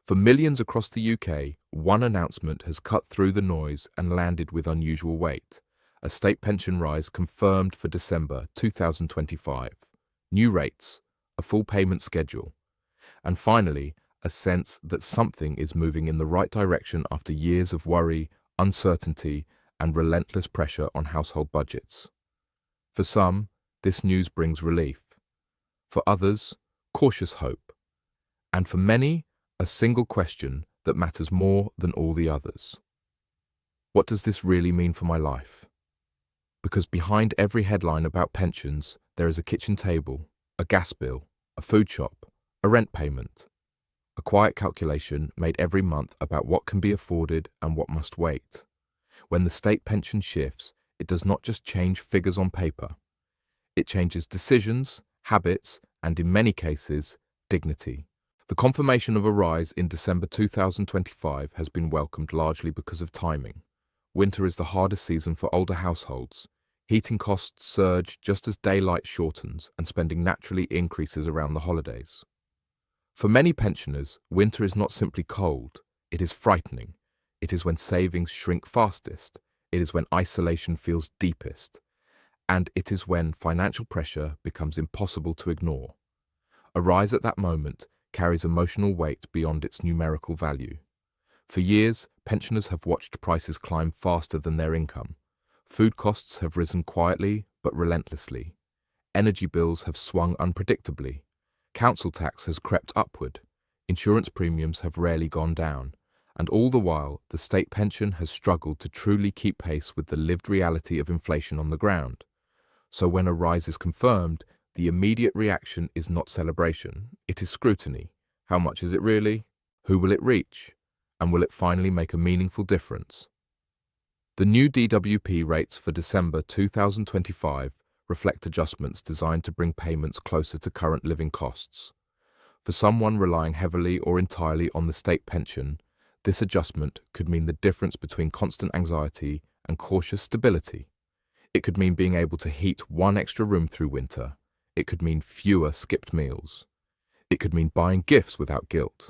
For millions across the UK, one announcement has cut through the noise and landed with unusual weight. A state pension rise confirmed for December 2025. New rates, a full payment schedule, and finally, a sense that something is moving in the right direction after years of worry, uncertainty, and relentless pressure on household budgets. For some, this news brings relief. For others, cautious hope. And for many, a single question that matters more than all the others. What does this really mean for my life? Because behind every headline about pensions, there is a kitchen table, a gas bill, a food shop, a rent payment, a quiet calculation made every month about what can be afforded and what must wait. When the state pension shifts, it does not just change figures on paper. It changes decisions, habits, and in many cases, dignity. The confirmation of a rise in December 2025 has been welcomed largely because of timing. Winter is the hardest season for older households. Heating costs surge just as daylight shortens and spending naturally increases around the holidays. For many pensioners, winter is not simply cold, it is frightening. It is when savings shrink fastest. It is when isolation feels deepest. And it is when financial pressure becomes impossible to ignore. A rise at that moment carries emotional weight beyond its numerical value. For years, pensioners have watched prices climb faster than their income. Food costs have risen quietly but relentlessly. Energy bills have swung unpredictably. Council tax has crept upward. Insurance premiums have rarely gone down. And all the while, the state pension has struggled to truly keep pace with the lived reality of inflation on the ground. So when a rise is confirmed, the immediate reaction is not celebration, it is scrutiny. How much is it really? Who will it reach? And will it finally make a meaningful difference? The new DWP rates for December 2025 reflect adjustments designed to bring payments closer to current living costs. For someone relying heavily or entirely on the state pension, this adjustment could mean the difference between constant anxiety and cautious stability. It could mean being able to heat one extra room through winter. It could mean fewer skipped meals. It could mean buying gifts without guilt.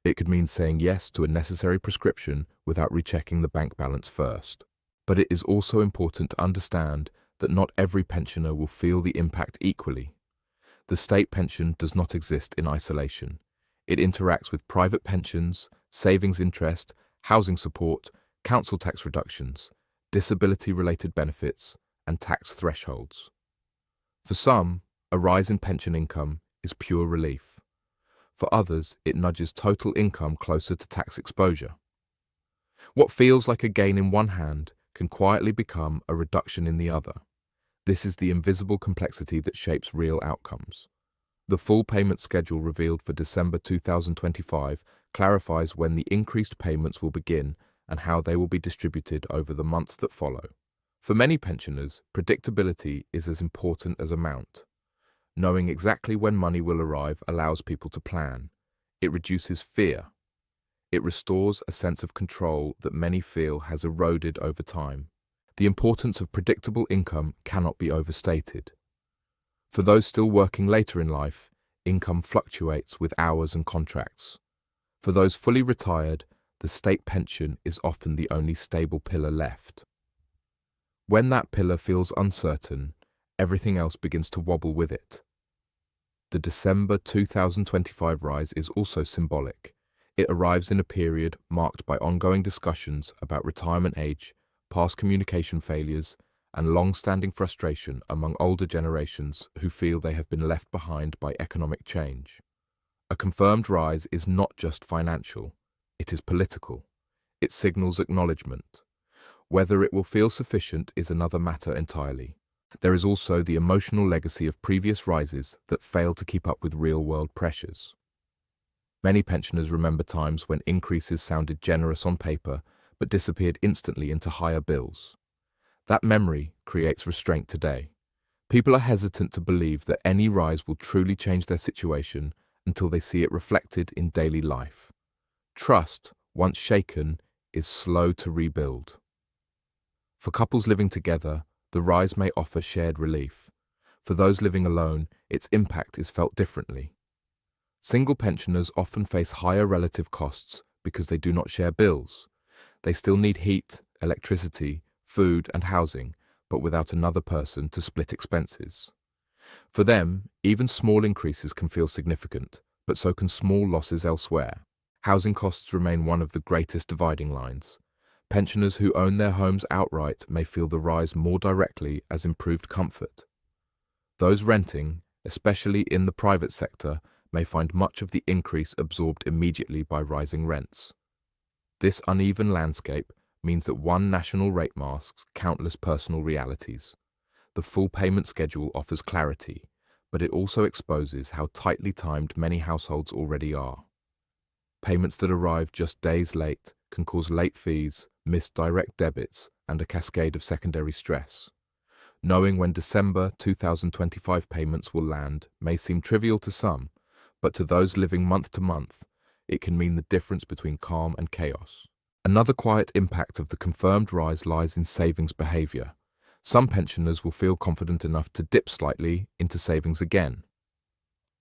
It could mean saying yes to a necessary prescription without rechecking the bank balance first. But it is also important to understand that not every pensioner will feel the impact equally. The state pension does not exist in isolation. It interacts with private pensions, savings interest, housing support, council tax reductions, disability-related benefits, and tax thresholds. For some, a rise in pension income is pure relief. For others, it nudges total income closer to tax exposure. What feels like a gain in one hand can quietly become a reduction in the other. This is the invisible complexity that shapes real outcomes. The full payment schedule revealed for December 2025 clarifies when the increased payments will begin and how they will be distributed over the months that follow. For many pensioners, predictability is as important as amount. Knowing exactly when money will arrive allows people to plan. It reduces fear. It restores a sense of control that many feel has eroded over time. The importance of predictable income cannot be overstated. For those still working later in life, income fluctuates with hours and contracts. For those fully retired, the state pension is often the only stable pillar left. When that pillar feels uncertain, everything else begins to wobble with it. The December 2025 rise is also symbolic. It arrives in a period marked by ongoing discussions about retirement age, past communication failures, and long-standing frustration among older generations who feel they have been left behind by economic change. A confirmed rise is not just financial, it is political. It signals acknowledgement. Whether it will feel sufficient is another matter entirely. There is also the emotional legacy of previous rises that failed to keep up with real-world pressures. Many pensioners remember times when increases sounded generous on paper but disappeared instantly into higher bills. That memory creates restraint today. People are hesitant to believe that any rise will truly change their situation until they see it reflected in daily life. Trust, once shaken, is slow to rebuild. For couples living together, the rise may offer shared relief. For those living alone, its impact is felt differently. Single pensioners often face higher relative costs because they do not share bills. They still need heat, electricity, food, and housing, but without another person to split expenses. For them, even small increases can feel significant, but so can small losses elsewhere. Housing costs remain one of the greatest dividing lines. Pensioners who own their homes outright may feel the rise more directly as improved comfort. Those renting, especially in the private sector, may find much of the increase absorbed immediately by rising rents. This uneven landscape means that one national rate masks countless personal realities. The full payment schedule offers clarity, but it also exposes how tightly timed many households already are. Payments that arrive just days late can cause late fees, missed direct debits, and a cascade of secondary stress. Knowing when December 2025 payments will land may seem trivial to some, but to those living month to month, it can mean the difference between calm and chaos. Another quiet impact of the confirmed rise lies in savings behavior. Some pensioners will feel confident enough to dip slightly into savings again.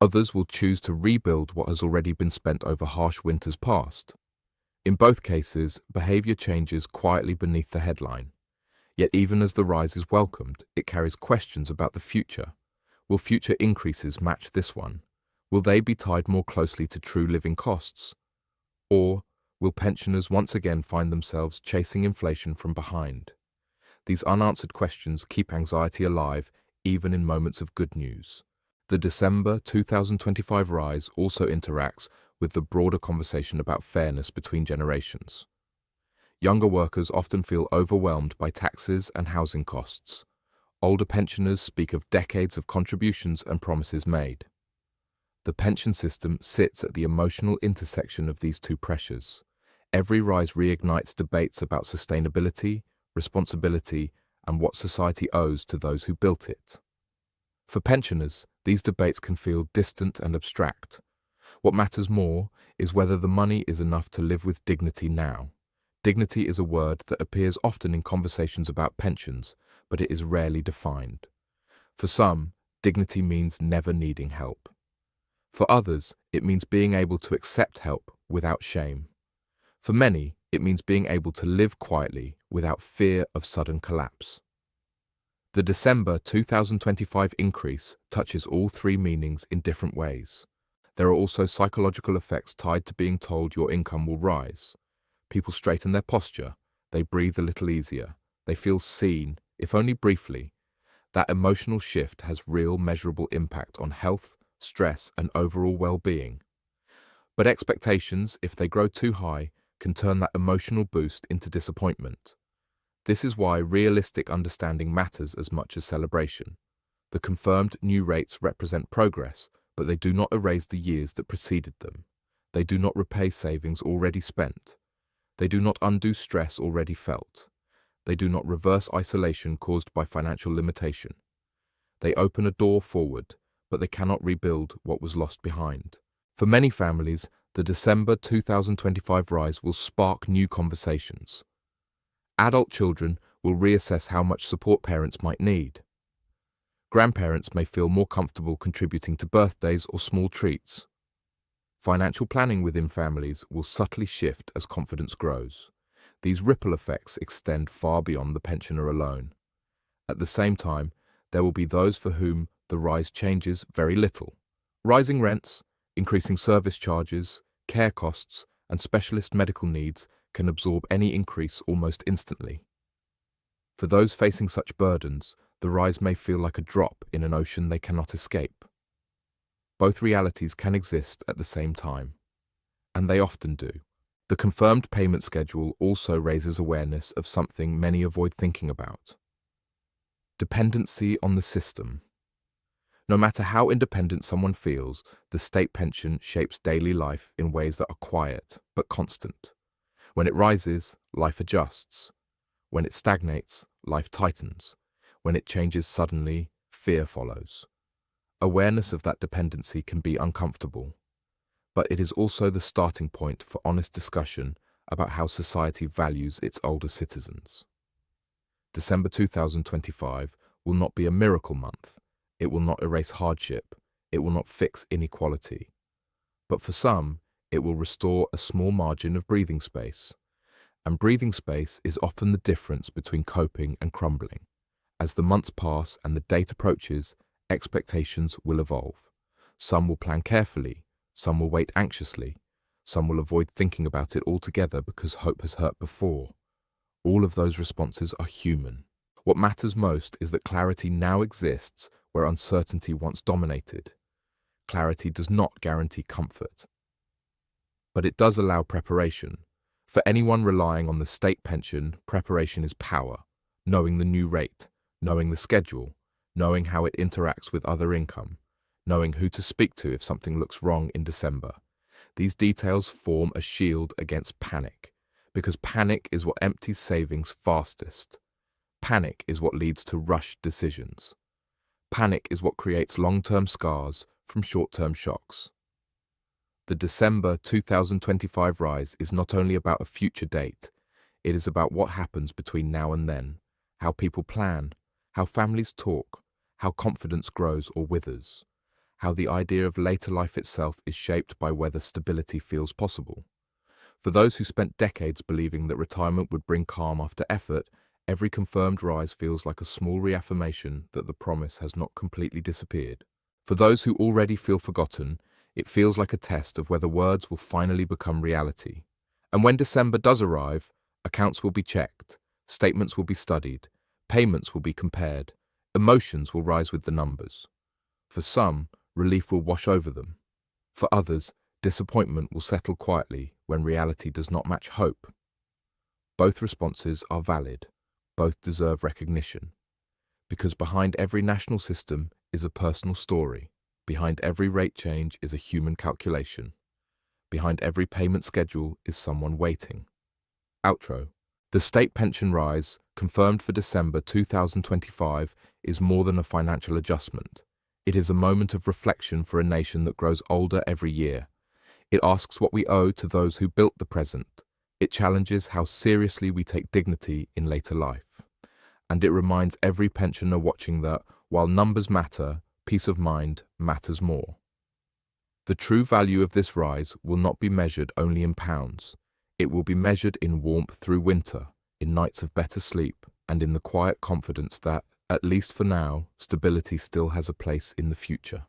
Others will choose to rebuild what has already been spent over harsh winters past. In both cases, behavior changes quietly beneath the headline. Yet even as the rise is welcomed, it carries questions about the future. Will future increases match this one? Will they be tied more closely to true living costs? Or will pensioners once again find themselves chasing inflation from behind? These unanswered questions keep anxiety alive even in moments of good news. The December 2025 rise also interacts with the broader conversation about fairness between generations. Younger workers often feel overwhelmed by taxes and housing costs. Older pensioners speak of decades of contributions and promises made. The pension system sits at the emotional intersection of these two pressures. Every rise reignites debates about sustainability, responsibility, and what society owes to those who built it. For pensioners, these debates can feel distant and abstract. What matters more is whether the money is enough to live with dignity now. Dignity is a word that appears often in conversations about pensions, but it is rarely defined. For some, dignity means never needing help. For others, it means being able to accept help without shame. For many, it means being able to live quietly without fear of sudden collapse. The December 2025 increase touches all three meanings in different ways. There are also psychological effects tied to being told your income will rise. People straighten their posture, they breathe a little easier, they feel seen, if only briefly. That emotional shift has real measurable impact on health, stress, and overall well-being. But expectations, if they grow too high, can turn that emotional boost into disappointment. This is why realistic understanding matters as much as celebration. The confirmed new rates represent progress, but they do not erase the years that preceded them. They do not repay savings already spent. They do not undo stress already felt. They do not reverse isolation caused by financial limitation. They open a door forward, but they cannot rebuild what was lost behind. For many families, the December 2025 rise will spark new conversations. Adult children will reassess how much support parents might need. Grandparents may feel more comfortable contributing to birthdays or small treats. Financial planning within families will subtly shift as confidence grows. These ripple effects extend far beyond the pensioner alone. At the same time, there will be those for whom the rise changes very little. Rising rents, increasing service charges, care costs, and specialist medical needs can absorb any increase almost instantly. For those facing such burdens, the rise may feel like a drop in an ocean they cannot escape. Both realities can exist at the same time, and they often do. The confirmed payment schedule also raises awareness of something many avoid thinking about: dependency on the system. No matter how independent someone feels, the state pension shapes daily life in ways that are quiet but constant. When it rises, life adjusts. When it stagnates, life tightens. When it changes suddenly, fear follows. Awareness of that dependency can be uncomfortable, but it is also the starting point for honest discussion about how society values its older citizens. December 2025 will not be a miracle month. It will not erase hardship. It will not fix inequality. But for some, it will restore a small margin of breathing space. And breathing space is often the difference between coping and crumbling. As the months pass and the date approaches, expectations will evolve. Some will plan carefully, some will wait anxiously, some will avoid thinking about it altogether because hope has hurt before. All of those responses are human. What matters most is that clarity now exists where uncertainty once dominated. Clarity does not guarantee comfort, but it does allow preparation. For anyone relying on the state pension, preparation is power, knowing the new rate, knowing the schedule, knowing how it interacts with other income, knowing who to speak to if something looks wrong in December. These details form a shield against panic, because panic is what empties savings fastest. Panic is what leads to rushed decisions. Panic is what creates long-term scars from short-term shocks. The December 2025 rise is not only about a future date, it is about what happens between now and then, how people plan, how families talk, how confidence grows or withers, how the idea of later life itself is shaped by whether stability feels possible. For those who spent decades believing that retirement would bring calm after effort, every confirmed rise feels like a small reaffirmation that the promise has not completely disappeared. For those who already feel forgotten, it feels like a test of whether words will finally become reality. And when December does arrive, accounts will be checked, statements will be studied, payments will be compared, emotions will rise with the numbers. For some, relief will wash over them. For others, disappointment will settle quietly when reality does not match hope. Both responses are valid. Both deserve recognition. Because behind every national system is a personal story. Behind every rate change is a human calculation. Behind every payment schedule is someone waiting. Outro. The state pension rise, confirmed for December 2025, is more than a financial adjustment. It is a moment of reflection for a nation that grows older every year. It asks what we owe to those who built the present. It challenges how seriously we take dignity in later life. And it reminds every pensioner watching that, while numbers matter, peace of mind matters more. The true value of this rise will not be measured only in pounds. It will be measured in warmth through winter, in nights of better sleep, and in the quiet confidence that, at least for now, stability still has a place in the future.